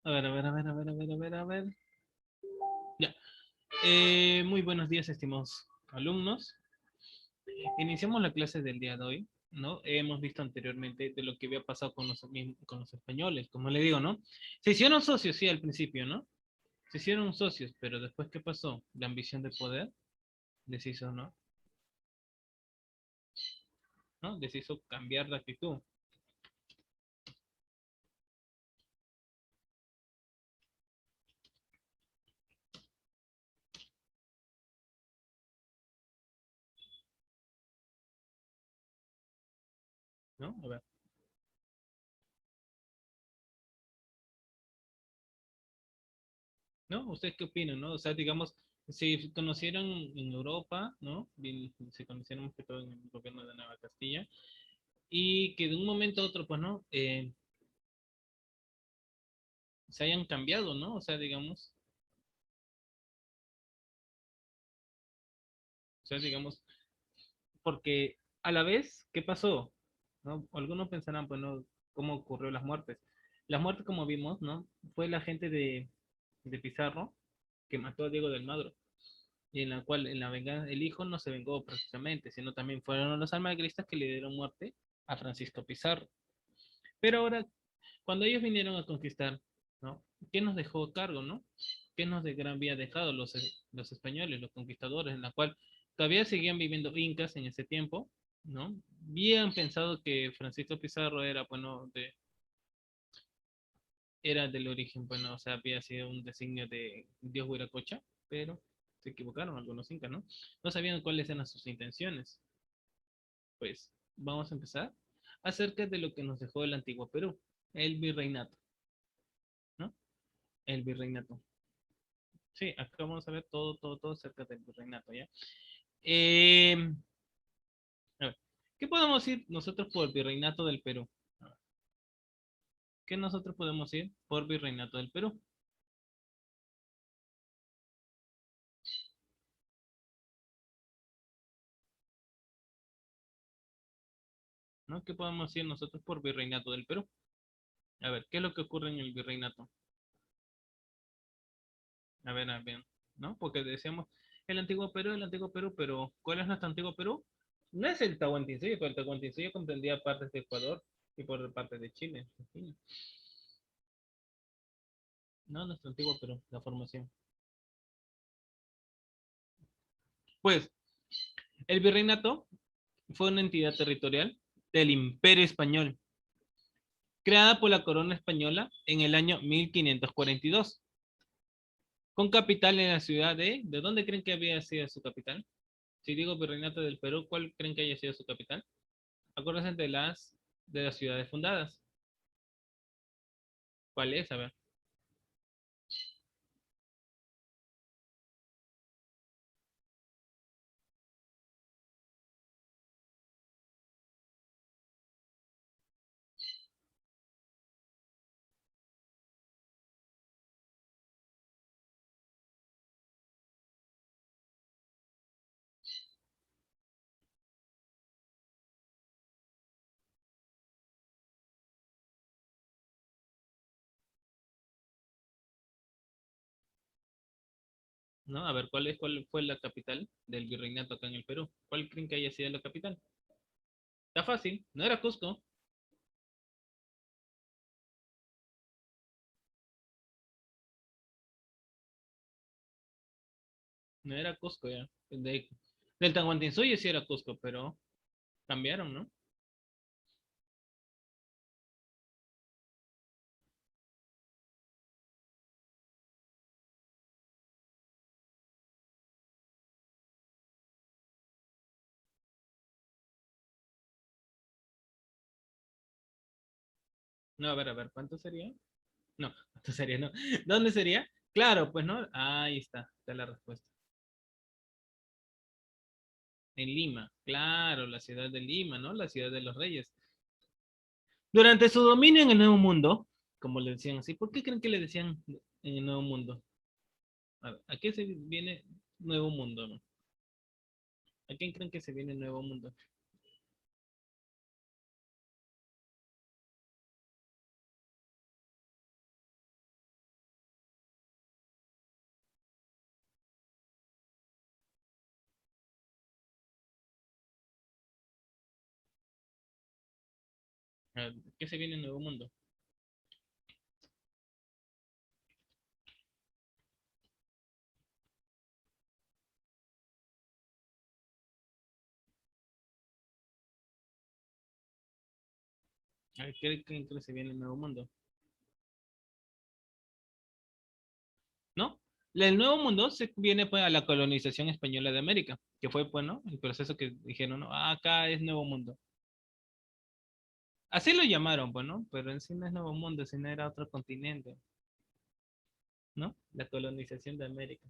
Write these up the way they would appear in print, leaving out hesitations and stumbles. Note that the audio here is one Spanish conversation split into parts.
A ver, a ver, a ver, a ver, a ver, a ver, a ver. Ya. Muy buenos días, estimados alumnos. Iniciamos la clase del día de hoy, ¿no? Hemos visto anteriormente de lo que había pasado con los españoles, como le digo, ¿no? Se hicieron socios, sí, al principio, ¿no? Se hicieron socios, pero después, ¿qué pasó? La ambición de poder les hizo, ¿no? ¿No? Les hizo cambiar de actitud, ¿no? A ver, ¿no? ¿Ustedes qué opinan, no? O sea, digamos, se conocieron en Europa, ¿no? Se conocieron más que todo en el gobierno de Nueva Castilla, y que de un momento a otro, pues, ¿no? Se hayan cambiado, ¿no? O sea, digamos, porque a la vez, ¿qué pasó? ¿No? Algunos pensarán, pues, ¿no? ¿Cómo ocurrió las muertes? Las muertes, como vimos, ¿no? Fue la gente de Pizarro que mató a Diego del Magro, y en la cual, en la venganza, el hijo no se vengó precisamente, sino también fueron los almagristas que le dieron muerte a Francisco Pizarro. Pero ahora, cuando ellos vinieron a conquistar, ¿no? ¿Qué nos dejó a cargo, no? ¿Qué nos había dejado los españoles, los conquistadores, en la cual todavía seguían viviendo incas en ese tiempo, ¿no? Habían pensado que Francisco Pizarro era, bueno, era del origen, bueno, o sea, había sido un designio de Dios Huiracocha, pero se equivocaron algunos incas, ¿no? No sabían cuáles eran sus intenciones. Pues vamos a empezar acerca de lo que nos dejó el antiguo Perú, el virreinato, ¿no? El virreinato. Sí, acá vamos a ver todo, todo, todo acerca del virreinato, ¿ya? Eh, a ver, ¿qué podemos decir nosotros por virreinato del Perú? A ver, ¿qué nosotros podemos decir por virreinato del Perú? ¿No? ¿Qué podemos decir nosotros por virreinato del Perú? A ver, ¿qué es lo que ocurre en el virreinato? A ver, ¿no? Porque decíamos el antiguo Perú, pero ¿cuál es nuestro antiguo Perú? No es el Tahuantinsuyo, pero el Tahuantinsuyo comprendía partes de Ecuador y por parte de Chile, Argentina. No, nuestro antiguo Perú, la formación. Pues, el virreinato fue una entidad territorial del Imperio Español, creada por la corona española en el año 1542, con capital en la ciudad ¿de dónde creen que había sido su capital? Si digo virreinato del Perú, ¿cuál creen que haya sido su capital? Acuérdense de las ciudades fundadas. ¿Cuál es? A ver. ¿No? A ver, ¿cuál fue la capital del virreinato acá en el Perú? ¿Cuál creen que haya sido la capital? Está fácil, no era Cusco, no era Cusco ya. Del Tahuantinsuyo sí era Cusco, pero cambiaron, ¿no? No, a ver, ¿cuánto sería? No, ¿cuánto sería? No. ¿Dónde sería? Claro, pues no. Ahí está la respuesta. En Lima, claro, la ciudad de Lima, ¿no? La ciudad de los reyes. Durante su dominio en el Nuevo Mundo, como le decían así, ¿por qué creen que le decían en el Nuevo Mundo? A ver, ¿a qué se viene Nuevo Mundo, no? ¿A quién creen que se viene el Nuevo Mundo? A ver, ¿qué se viene en Nuevo Mundo? A ver, ¿qué cree que se viene en Nuevo Mundo? ¿No? El Nuevo Mundo se viene pues a la colonización española de América, que fue pues, ¿no? El proceso que dijeron, ¿no? Ah, acá es Nuevo Mundo. Así lo llamaron, pues, ¿no? Pero en sí no es Nuevo Mundo, sino era otro continente, ¿no? La colonización de América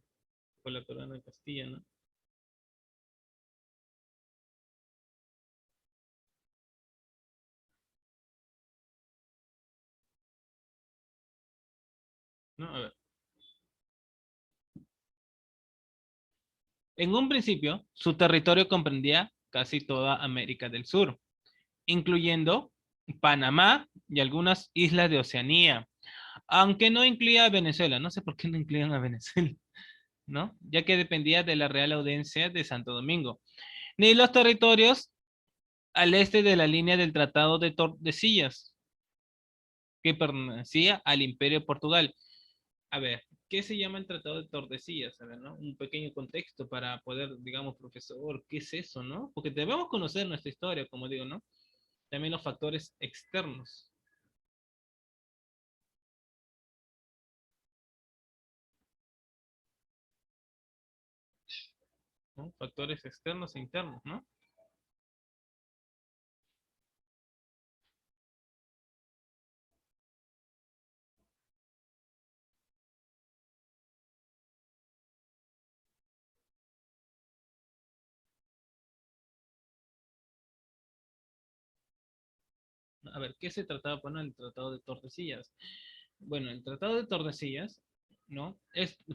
por la corona de Castilla, ¿no? ¿No? A ver. En un principio, su territorio comprendía casi toda América del Sur, incluyendo Panamá y algunas islas de Oceanía, aunque no incluía a Venezuela. No sé por qué no incluían a Venezuela, ¿no? Ya que dependía de la Real Audiencia de Santo Domingo, ni los territorios al este de la línea del Tratado de Tordesillas, que pertenecía al Imperio de Portugal. A ver, ¿qué se llama el Tratado de Tordesillas? A ver, ¿no? Un pequeño contexto para poder, digamos, profesor, ¿qué es eso, no? Porque debemos conocer nuestra historia, como digo, ¿no? También los factores externos, ¿no? Factores externos e internos, ¿no? A ver, ¿qué se trataba, bueno, el Tratado de Tordesillas? Bueno, el Tratado de Tordesillas, ¿no?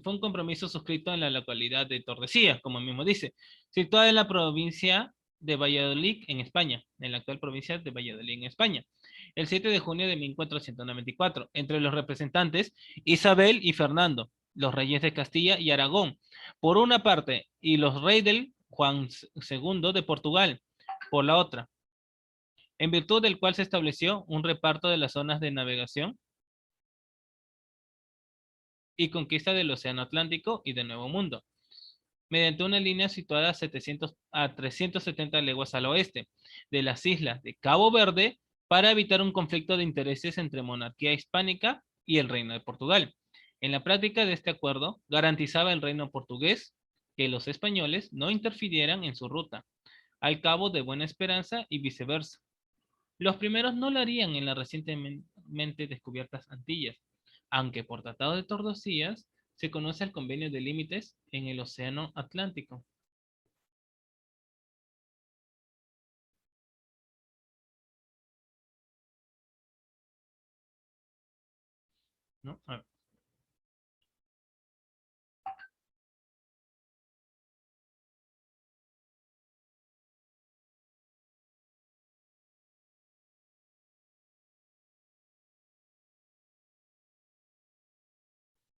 Fue un compromiso suscrito en la localidad de Tordesillas, como mismo dice, situada en la provincia de Valladolid, en España, en la actual provincia de Valladolid, en España, el 7 de junio de 1494, entre los representantes Isabel y Fernando, los reyes de Castilla y Aragón, por una parte, y los reyes del Juan II de Portugal, por la otra, en virtud del cual se estableció un reparto de las zonas de navegación y conquista del Océano Atlántico y del Nuevo Mundo, mediante una línea situada a 700 a 370 leguas al oeste de las islas de Cabo Verde para evitar un conflicto de intereses entre monarquía hispánica y el Reino de Portugal. En la práctica de este acuerdo, garantizaba el reino portugués que los españoles no interfirieran en su ruta al Cabo de Buena Esperanza y viceversa. Los primeros no lo harían en las recientemente descubiertas Antillas, aunque por Tratado de Tordesillas se conoce el convenio de límites en el Océano Atlántico, ¿no?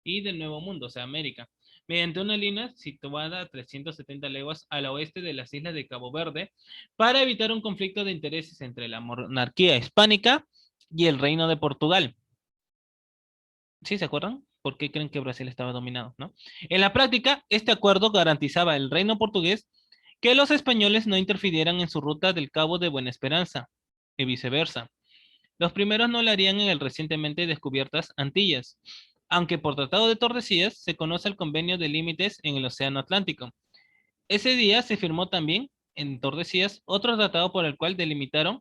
Y del Nuevo Mundo, o sea, América, mediante una línea situada a 370 leguas al oeste de las islas de Cabo Verde, para evitar un conflicto de intereses entre la monarquía hispánica y el Reino de Portugal. ¿Sí se acuerdan? ¿Por qué creen que Brasil estaba dominado, no? En la práctica, este acuerdo garantizaba al reino portugués que los españoles no interfirieran en su ruta del Cabo de Buena Esperanza, y viceversa. Los primeros no lo harían en el recientemente descubiertas Antillas, aunque por Tratado de Tordesillas se conoce el convenio de límites en el Océano Atlántico. Ese día se firmó también en Tordesillas otro tratado por el cual delimitaron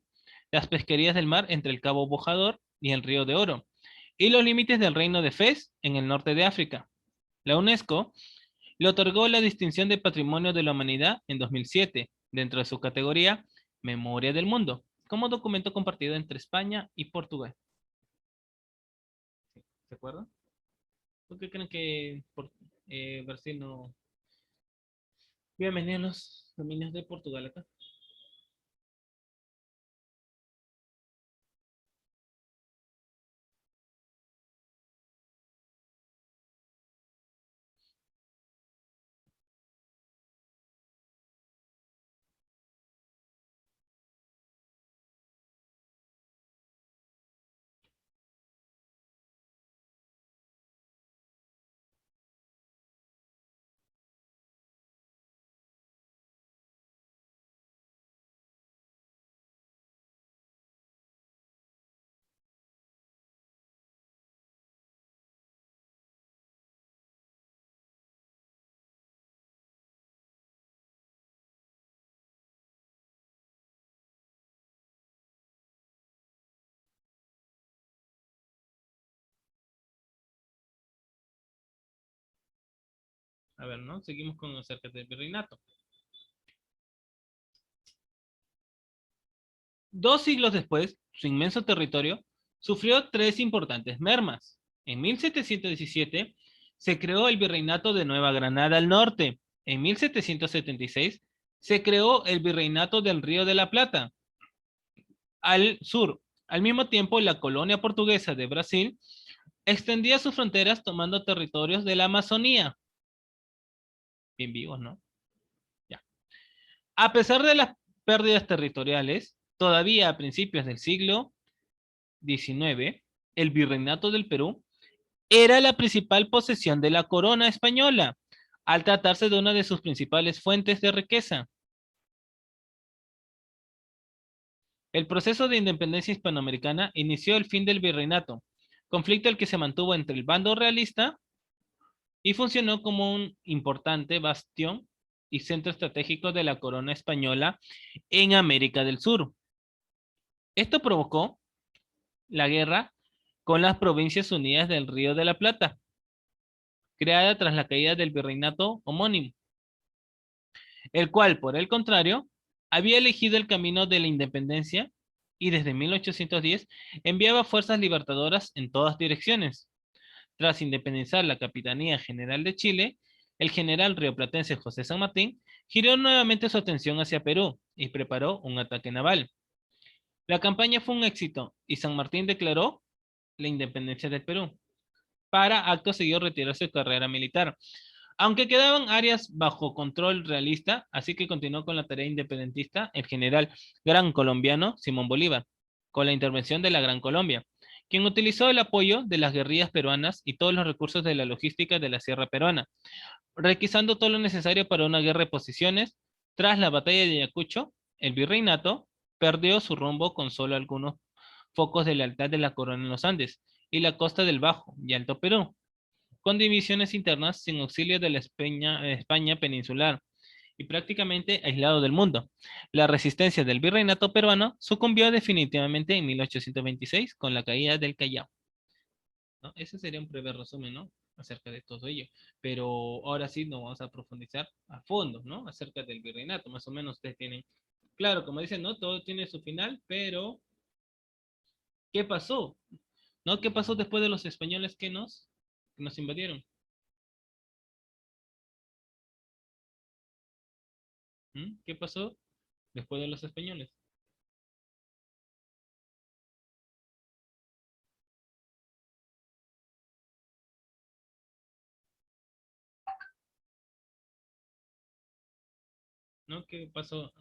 las pesquerías del mar entre el Cabo Bojador y el Río de Oro, y los límites del Reino de Fez en el norte de África. La UNESCO le otorgó la distinción de Patrimonio de la Humanidad en 2007, dentro de su categoría Memoria del Mundo, como documento compartido entre España y Portugal. ¿Se acuerdan? ¿Por qué creen que Brasil no... Bienvenidos a los dominios de Portugal acá? A ver, ¿no? Seguimos con acerca del virreinato. 2 siglos después, su inmenso territorio sufrió tres importantes mermas. En 1717 se creó el Virreinato de Nueva Granada al norte. En 1776 se creó el Virreinato del Río de la Plata al sur. Al mismo tiempo, la colonia portuguesa de Brasil extendía sus fronteras tomando territorios de la Amazonía. Bien vivos, ¿no? Ya. A pesar de las pérdidas territoriales, todavía a principios del siglo XIX, el Virreinato del Perú era la principal posesión de la corona española, al tratarse de una de sus principales fuentes de riqueza. El proceso de independencia hispanoamericana inició el fin del virreinato, conflicto el que se mantuvo entre el bando realista y funcionó como un importante bastión y centro estratégico de la corona española en América del Sur. Esto provocó la guerra con las Provincias Unidas del Río de la Plata, creada tras la caída del virreinato homónimo, el cual, por el contrario, había elegido el camino de la independencia y desde 1810 enviaba fuerzas libertadoras en todas direcciones. Tras independizar la Capitanía General de Chile, el general rioplatense José San Martín giró nuevamente su atención hacia Perú y preparó un ataque naval. La campaña fue un éxito y San Martín declaró la independencia del Perú, para acto seguido retirar su carrera militar. Aunque quedaban áreas bajo control realista, así que continuó con la tarea independentista el general gran colombiano Simón Bolívar, con la intervención de la Gran Colombia, quien utilizó el apoyo de las guerrillas peruanas y todos los recursos de la logística de la Sierra Peruana, requisando todo lo necesario para una guerra de posiciones. Tras la batalla de Ayacucho, el virreinato perdió su rumbo con solo algunos focos de lealtad de la corona en los Andes y la costa del Bajo y Alto Perú, con divisiones internas sin auxilio de la España peninsular y prácticamente aislado del mundo. La resistencia del virreinato peruano sucumbió definitivamente en 1826 con la caída del Callao, ¿no? Ese sería un breve resumen, ¿no? Acerca de todo ello. Pero ahora sí nos vamos a profundizar a fondo, ¿no? Acerca del virreinato. Más o menos ustedes tienen, claro, como dicen, ¿no? Todo tiene su final, pero ¿qué pasó? ¿No? ¿Qué pasó después de los españoles que nos invadieron? ¿Mm? ¿Qué pasó después de los españoles? ¿No? ¿Qué pasó?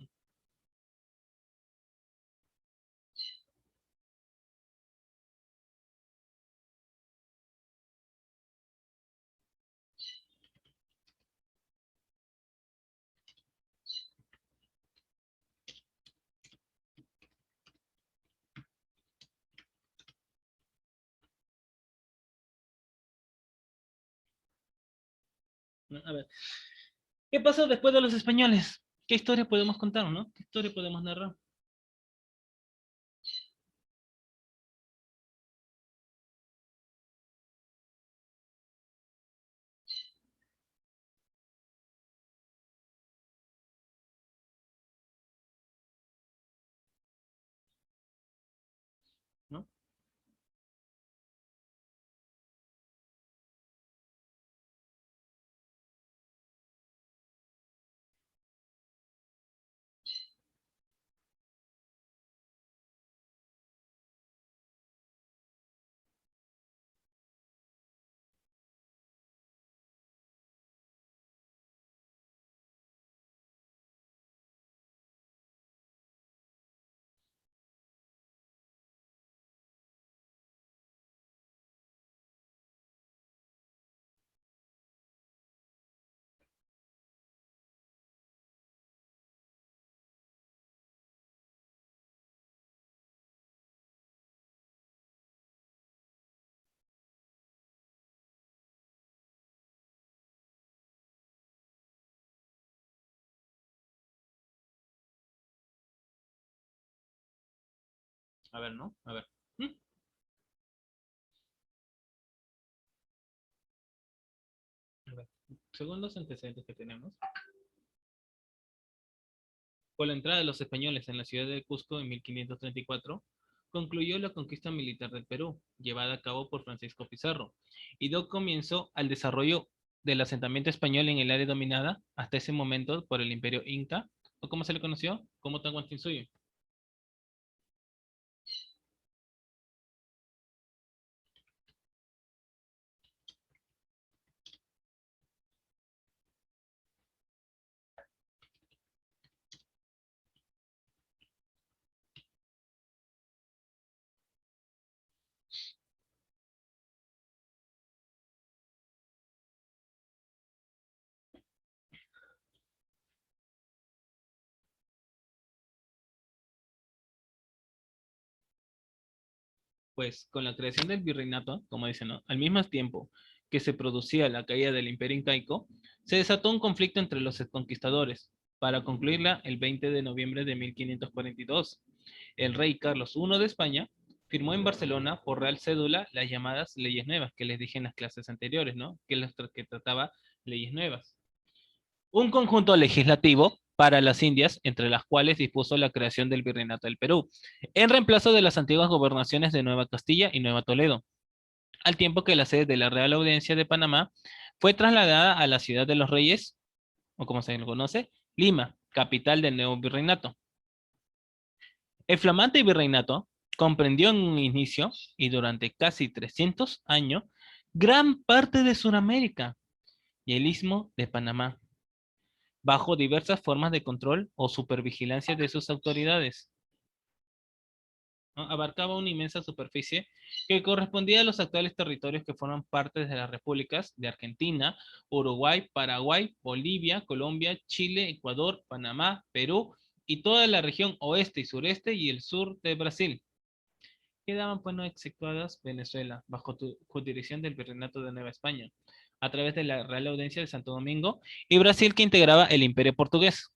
¿No? A ver, ¿qué pasó después de los españoles? ¿Qué historia podemos contar, no? ¿Qué historia podemos narrar? ¿No? A ver, ¿no? A ver. ¿Mm? A ver. según los antecedentes que tenemos, con la entrada de los españoles en la ciudad de Cusco en 1534, concluyó la conquista militar del Perú, llevada a cabo por Francisco Pizarro, y dio comienzo al desarrollo del asentamiento español en el área dominada hasta ese momento por el Imperio Inca, o como se le conoció, como Tahuantinsuyo. Pues con la creación del virreinato, como dicen, ¿no? Al mismo tiempo que se producía la caída del Imperio Incaico, se desató un conflicto entre los conquistadores. Para concluirla, el 20 de noviembre de 1542, el rey Carlos I de España firmó en Barcelona por real cédula las llamadas leyes nuevas, que les dije en las clases anteriores, ¿no? Que trataba leyes nuevas. Un conjunto legislativo para las Indias, entre las cuales dispuso la creación del Virreinato del Perú, en reemplazo de las antiguas gobernaciones de Nueva Castilla y Nueva Toledo, al tiempo que la sede de la Real Audiencia de Panamá fue trasladada a la ciudad de los Reyes, o como se le conoce, Lima, capital del nuevo virreinato. El flamante virreinato comprendió en un inicio y durante casi 300 años gran parte de Sudamérica y el istmo de Panamá, bajo diversas formas de control o supervigilancia de sus autoridades, ¿no? Abarcaba una inmensa superficie que correspondía a los actuales territorios que forman parte de las repúblicas de Argentina, Uruguay, Paraguay, Bolivia, Colombia, Chile, Ecuador, Panamá, Perú y toda la región oeste y sureste y el sur de Brasil. Quedaban pues no exceptuadas Venezuela, bajo jurisdicción del Virreinato de Nueva España, a través de la Real Audiencia de Santo Domingo, y Brasil, que integraba el Imperio Portugués.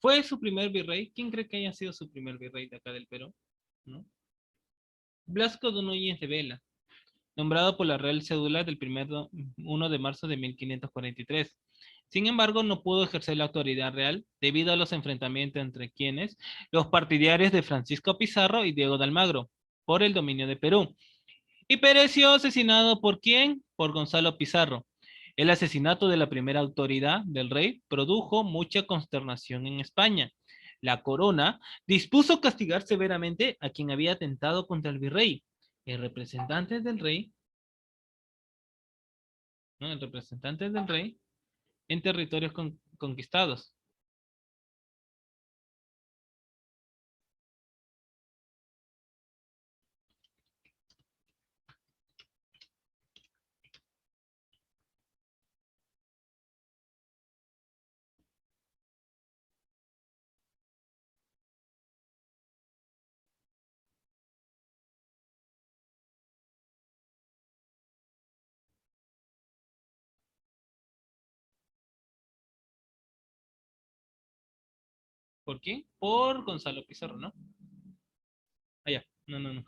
Fue su primer virrey. ¿Quién cree que haya sido su primer virrey de acá del Perú? ¿No? Blasco de Núñez de Vela, nombrado por la Real Cédula del 1 de marzo de 1543. Sin embargo, no pudo ejercer la autoridad real debido a los enfrentamientos entre quienes, los partidarios de Francisco Pizarro y Diego de Almagro, por el dominio de Perú. Y pereció asesinado por quién? Por Gonzalo Pizarro. El asesinato de la primera autoridad del rey produjo mucha consternación en España. La corona dispuso castigar severamente a quien había atentado contra el virrey. El representante del rey, ¿no? El representante del rey en territorios conquistados. ¿Por quién? Por Gonzalo Pizarro, ¿no? Allá. No, no, no.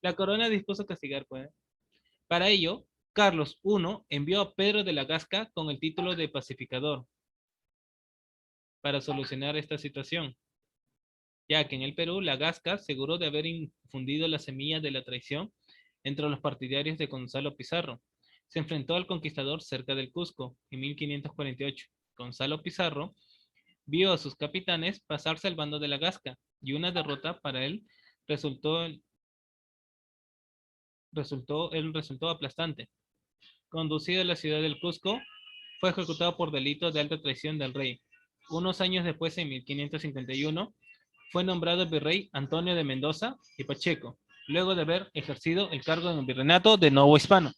La corona dispuso castigar, pues. Para ello, Carlos I envió a Pedro de la Gasca con el título de pacificador para solucionar esta situación, ya que en el Perú la Gasca aseguró de haber infundido la semilla de la traición entre los partidarios de Gonzalo Pizarro. Se enfrentó al conquistador cerca del Cusco en 1548. Gonzalo Pizarro vio a sus capitanes pasarse al bando de la Gasca y una derrota para él resultó, resultó aplastante. Conducido a la ciudad del Cusco, fue ejecutado por delito de alta traición del rey. Unos años después, en 1551, fue nombrado virrey Antonio de Mendoza y Pacheco, luego de haber ejercido el cargo en el virreinato de Nuevo Hispano.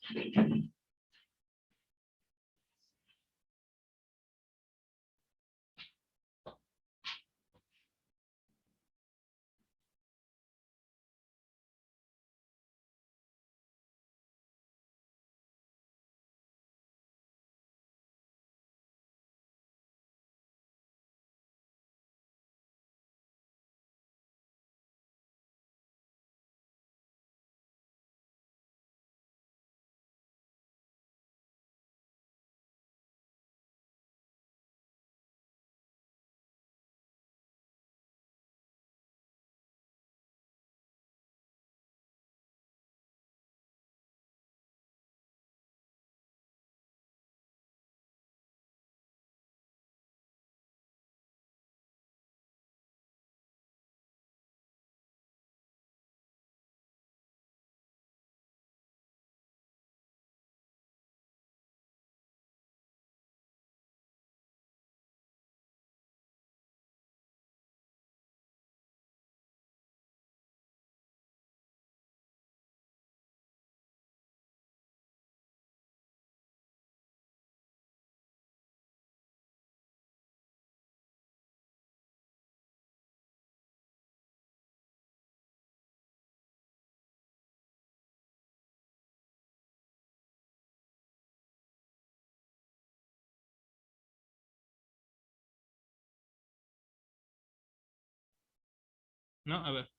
¿No? A ver,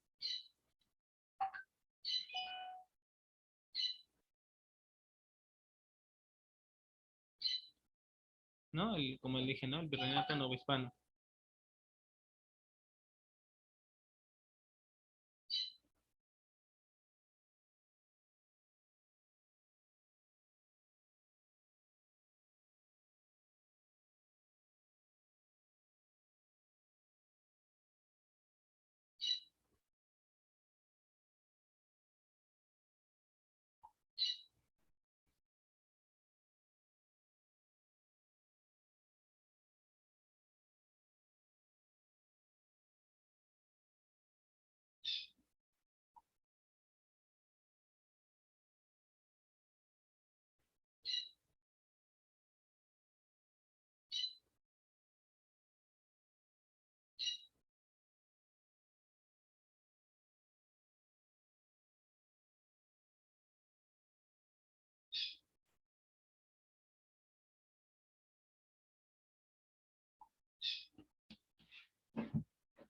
¿no? Como dije, ¿no? El virreinato Nuevo Hispano.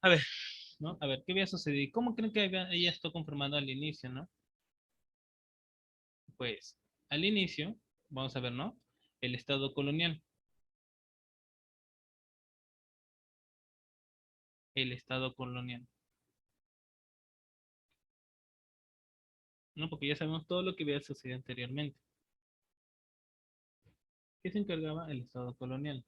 A ver, ¿no? A ver, ¿qué había sucedido? ¿Cómo creen que ella estuvo confirmando al inicio, ¿no? Pues, al inicio, vamos a ver, ¿no? El Estado colonial. El Estado colonial. ¿No? Porque ya sabemos todo lo que había sucedido anteriormente. ¿Qué se encargaba el Estado colonial?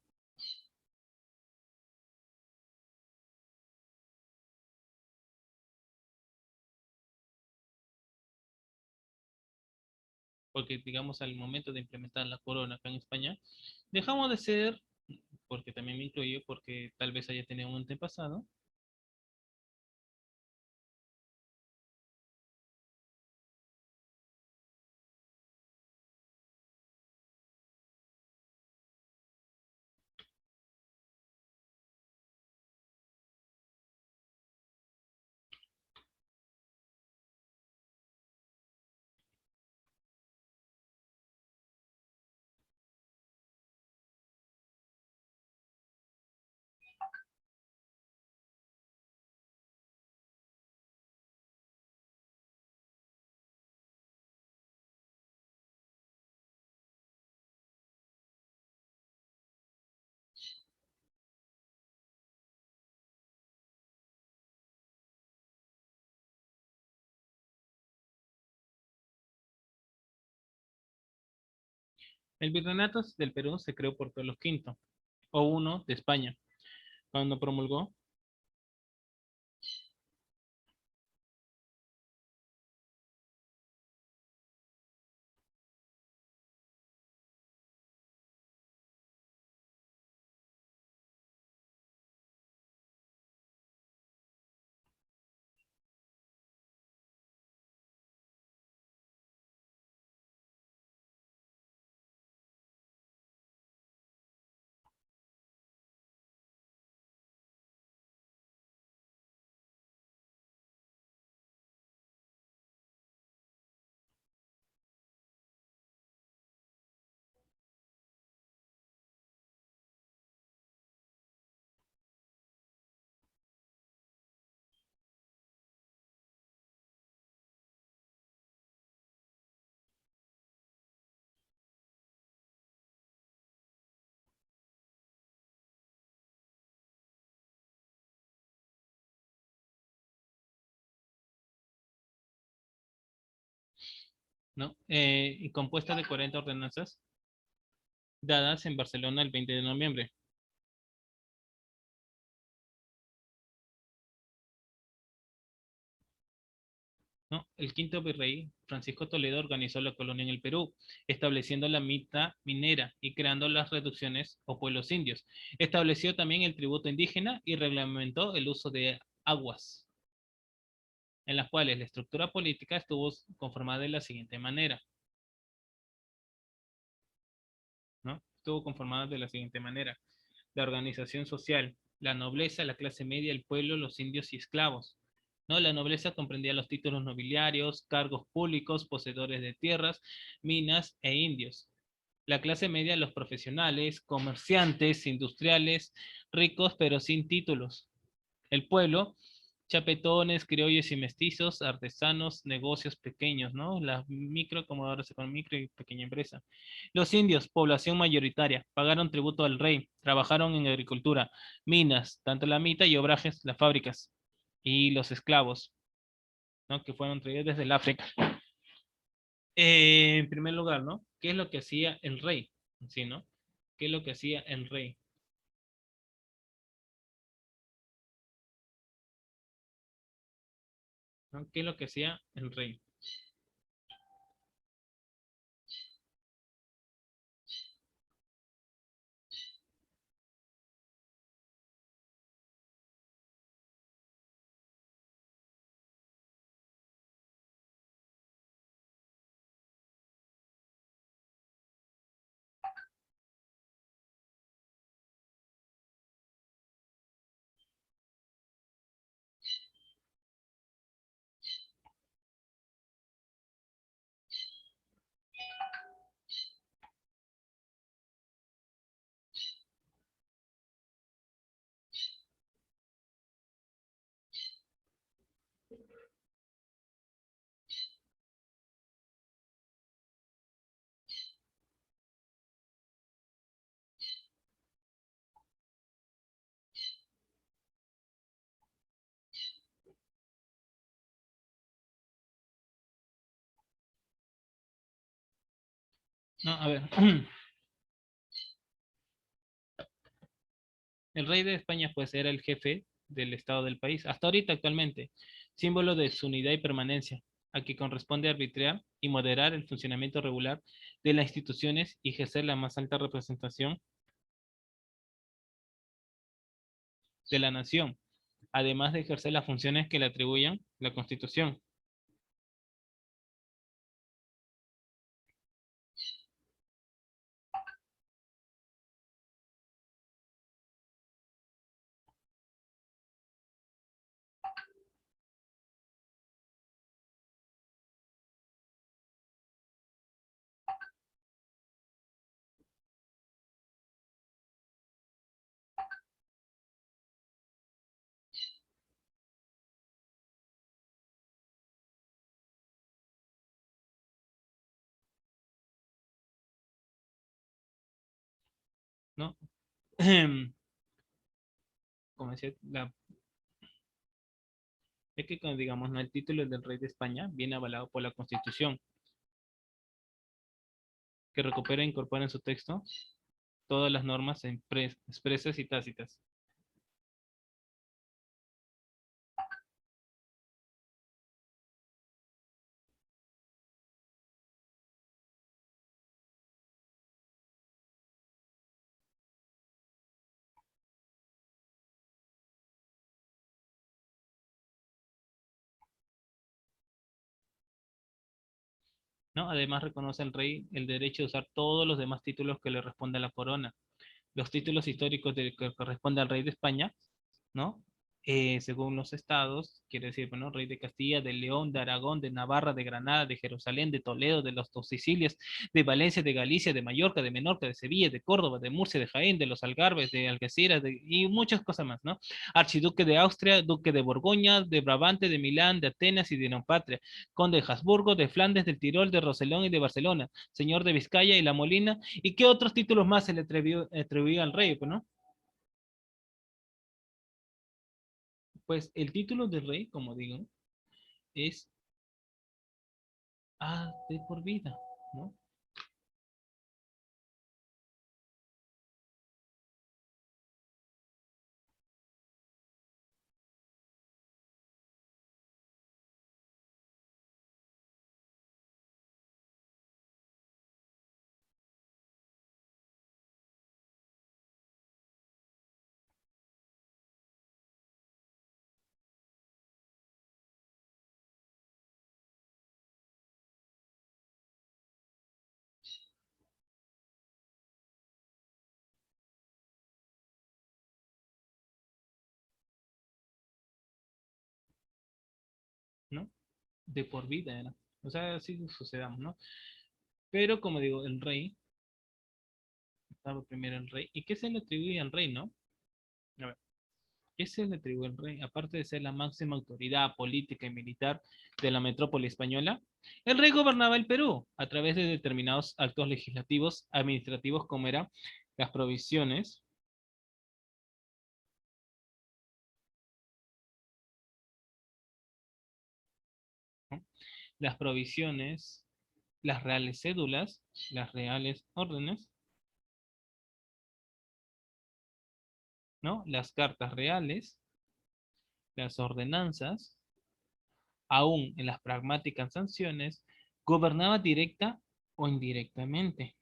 Porque, digamos, al momento de implementar la corona acá en España, dejamos de ser, porque también me incluyo, porque tal vez haya tenido un antepasado, El virreinato del Perú se creó por Carlos V, o uno de España, cuando promulgó, ¿no? Y compuesta de 40 ordenanzas dadas en Barcelona el 20 de noviembre. ¿No? El quinto virrey, Francisco Toledo, organizó la colonia en el Perú, estableciendo la mitad minera y creando las reducciones o pueblos indios. Estableció también el tributo indígena y reglamentó el uso de aguas, en las cuales la estructura política estuvo conformada de la siguiente manera, ¿no? Estuvo conformada de la siguiente manera. La organización social, la nobleza, la clase media, el pueblo, los indios y esclavos. ¿No? La nobleza comprendía los títulos nobiliarios, cargos públicos, poseedores de tierras, minas e indios. La clase media, los profesionales, comerciantes, industriales, ricos pero sin títulos. El pueblo, chapetones, criollos y mestizos, artesanos, negocios pequeños, ¿no? La micro, como ahora se llama micro y pequeña empresa. Los indios, población mayoritaria, pagaron tributo al rey, trabajaron en agricultura, minas, tanto la mitad y obrajes, las fábricas. Y los esclavos, ¿no? Que fueron traídos desde el África. En primer lugar, ¿no? ¿Qué es lo que hacía el rey? ¿Sí, no? ¿Qué es lo que hacía el rey? ¿No? ¿Qué es lo que hacía el rey? No, a ver. El rey de España pues era el jefe del estado del país, hasta ahorita actualmente, símbolo de su unidad y permanencia, a que corresponde arbitrar y moderar el funcionamiento regular de las instituciones y ejercer la más alta representación de la nación, además de ejercer las funciones que le atribuyan la Constitución. ¿No? Como decía, es que cuando digamos, ¿no? El título del rey de España viene avalado por la Constitución, que recupera e incorpora en su texto todas las normas expresas y tácitas. ¿No? Además reconoce al rey el derecho de usar todos los demás títulos que le responde a la corona. Los títulos históricos que corresponde al rey de España, ¿no? Según los estados, quiere decir, bueno, rey de Castilla, de León, de Aragón, de Navarra, de Granada, de Jerusalén, de Toledo, de las dos Sicilias, de Valencia, de Galicia, de Mallorca, de Menorca, de Sevilla, de Córdoba, de Murcia, de Jaén, de los Algarbes, de Algeciras, y muchas cosas más, ¿no? Archiduque de Austria, duque de Borgoña, de Brabante, de Milán, de Atenas y de Neopatria, conde de Habsburgo, de Flandes, del Tirol, de Roselón y de Barcelona, señor de Vizcaya y La Molina, y qué otros títulos más se le atribuía al rey, pues, ¿no? Pues el título de rey, como digo, es de por vida, ¿no? ¿No? De por vida era. O sea, así sucedamos, ¿no? Pero como digo, el rey, estaba primero el rey. ¿Y qué se le atribuye al rey, no? A ver, ¿qué se le atribuye al rey? Aparte de ser la máxima autoridad política y militar de la metrópoli española, el rey gobernaba el Perú a través de determinados actos legislativos, administrativos, como eran las provisiones, ¿no? Las provisiones, las reales cédulas, las reales órdenes, ¿no? Las cartas reales, las ordenanzas, aún en las pragmáticas sanciones, gobernaba directa o indirectamente,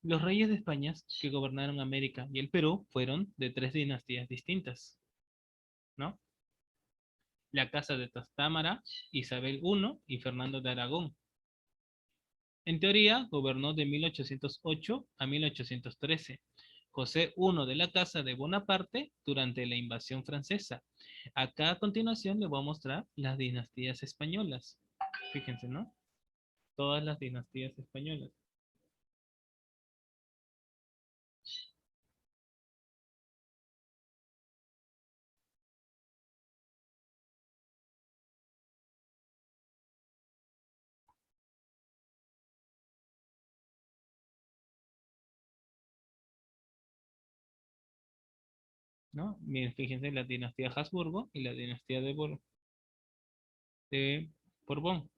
los reyes de España que gobernaron América y el Perú fueron de tres dinastías distintas, ¿no? La Casa de Trastámara, Isabel I y Fernando de Aragón. En teoría, gobernó de 1808 a 1813. José I de la Casa de Bonaparte durante la invasión francesa. Acá a continuación le voy a mostrar las dinastías españolas. Fíjense, ¿no? Todas las dinastías españolas, ¿no? Miren, fíjense la dinastía Habsburgo y la dinastía de Borbón,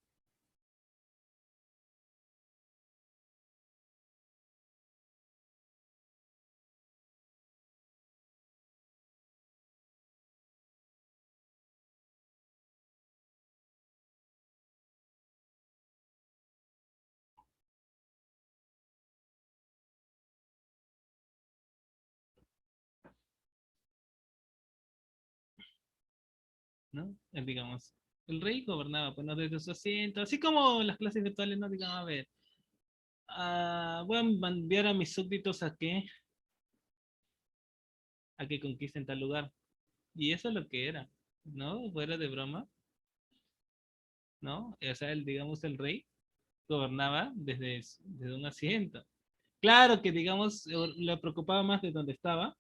¿no? Digamos. El rey gobernaba, pues, ¿no? Desde su asiento, así como las clases virtuales, no digan, a ver, voy a enviar a mis súbditos a que conquisten tal lugar. Y eso es lo que era, ¿no? Fuera de broma, ¿no? O sea, digamos, el rey gobernaba desde un asiento. Claro que, digamos, le preocupaba más de dónde estaba,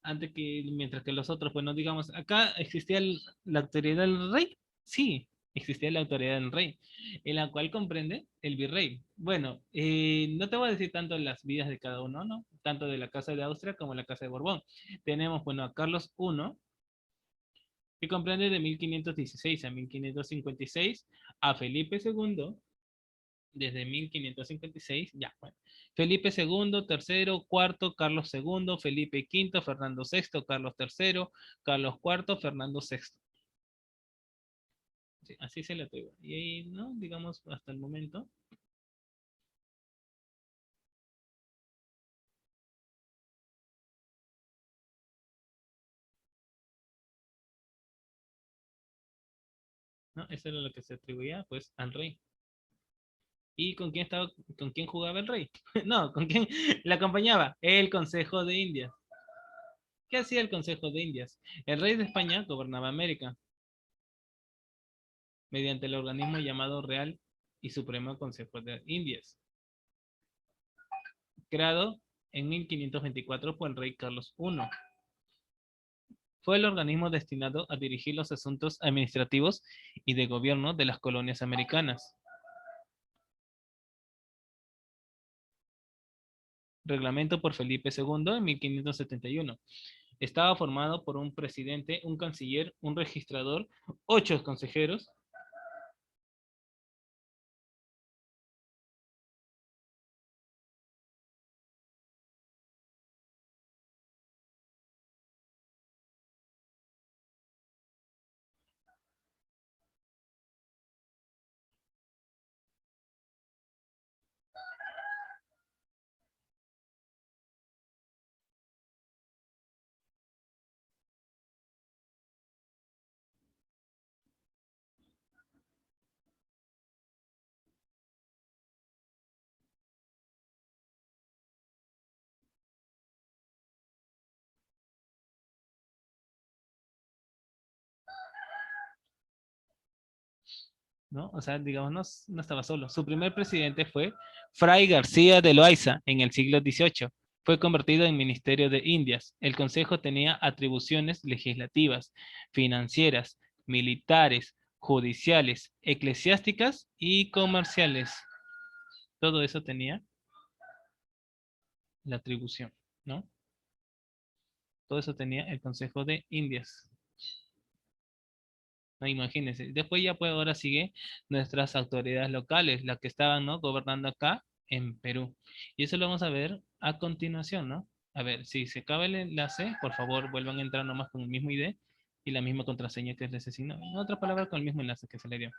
antes que, mientras que los otros, bueno, digamos, acá existía la autoridad del rey, sí, existía la autoridad del rey, en la cual comprende el virrey. Bueno, no te voy a decir tanto las vidas de cada uno, ¿no? Tanto de la Casa de Austria como la Casa de Borbón. Tenemos, bueno, a Carlos I, que comprende de 1516 a 1556, a Felipe II, desde 1556, ya, bueno. Felipe II, tercero, cuarto, Carlos II, Felipe V, Fernando VI, Carlos III, Carlos IV, Fernando VI. Sí, así se le atribuye. Y ahí, ¿no? Digamos, hasta el momento. ¿No? Eso era lo que se atribuía, pues, al rey. ¿Y con quién estaba, con quién jugaba el rey? No, ¿con quién le acompañaba? El Consejo de Indias. ¿Qué hacía el Consejo de Indias? El rey de España gobernaba América mediante el organismo llamado Real y Supremo Consejo de Indias, creado en 1524 por el rey Carlos I. Fue el organismo destinado a dirigir los asuntos administrativos y de gobierno de las colonias americanas. Reglamento por Felipe II en 1571. Estaba formado por un presidente, un canciller, un registrador, 8 consejeros. ¿No? O sea, digamos, no, no estaba solo. Su primer presidente fue Fray García de Loaiza en el siglo XVIII. Fue convertido en Ministerio de Indias. El Consejo tenía atribuciones legislativas, financieras, militares, judiciales, eclesiásticas y comerciales. Todo eso tenía la atribución, ¿no? Todo eso tenía el Consejo de Indias. No, imagínense. Después ya pues ahora sigue nuestras autoridades locales, las que estaban, ¿no? Gobernando acá en Perú. Y eso lo vamos a ver a continuación, ¿no? A ver, si se acaba el enlace, por favor vuelvan a entrar nomás con el mismo ID y la misma contraseña que les asignó. En otras palabras, con el mismo enlace que se le dio.